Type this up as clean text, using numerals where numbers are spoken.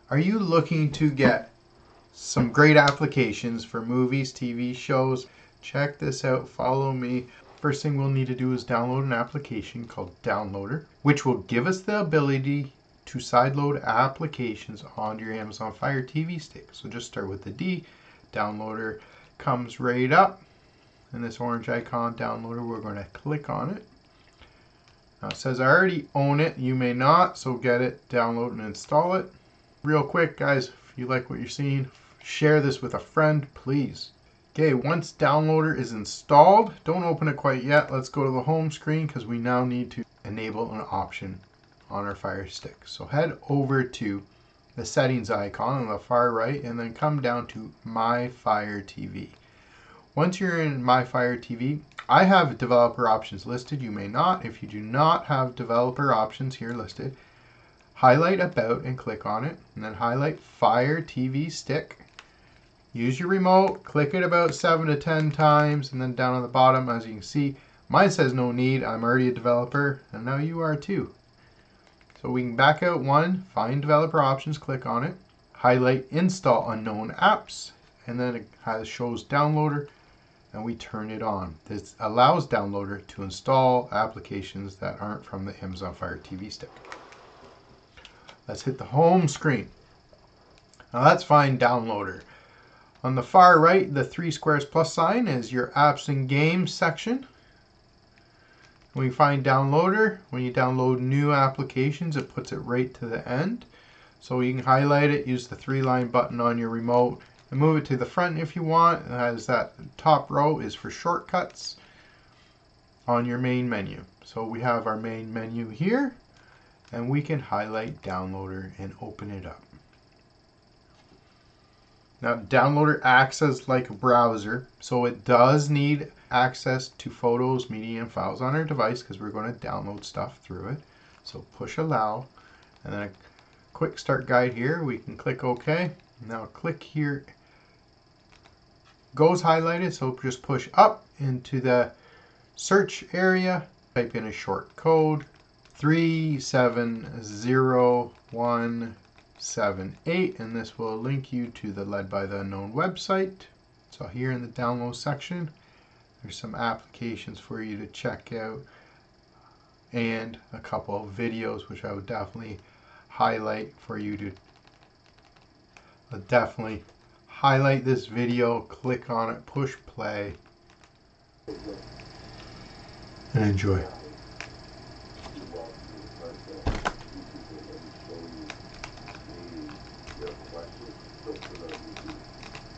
Are you looking to get some great applications for movies, TV shows? Check this out. Follow me. First thing we'll need to do is download an application called Downloader, which will give us the ability to sideload applications onto your Amazon Fire TV stick. So just start with the D. Downloader comes right up. And this orange icon, Downloader, we're going to click on it. Now it says I already own it. You may not, so get it, download and install it. Real quick, guys, if you like what you're seeing, share this with a friend, please. Okay, once Downloader is installed, don't open it quite yet. Let's go to the home screen because we now need to enable an option on our Fire Stick. So head over to the settings icon on the far right and then come down to My Fire TV. Once you're in My Fire TV, I have developer options listed. You may not. If you do not have developer options here listed, highlight About and click on it, and then highlight Fire TV Stick. Use your remote, click it about 7 to 10 times, and then down on the bottom, as you can see, mine says no need. I'm already a developer, and now you are too. So we can back out one, find developer options, click on it, highlight Install Unknown Apps, and then it shows Downloader, and we turn it on. This allows Downloader to install applications that aren't from the Amazon Fire TV Stick. Let's hit the home screen. Now let's find Downloader. On the far right, the 3 squares plus sign is your apps and games section. When you find Downloader, when you download new applications, it puts it right to the end. So you can highlight it, use the 3-line button on your remote, and move it to the front if you want, as that top row is for shortcuts on your main menu. So we have our main menu here, and we can highlight Downloader and open it up. Now Downloader acts as like a browser, so it does need access to photos, media, and files on our device because we're going to download stuff through it. So push allow, and then a quick start guide here. We can click OK. Now click here. Goes highlighted, so just push up into the search area, type in a short code 370178, and this will link you to the Led by the Unknown website. So here in the download section, there's some applications for you to check out and a couple of videos which I would definitely highlight for you to definitely highlight this video, click on it, push play, and enjoy.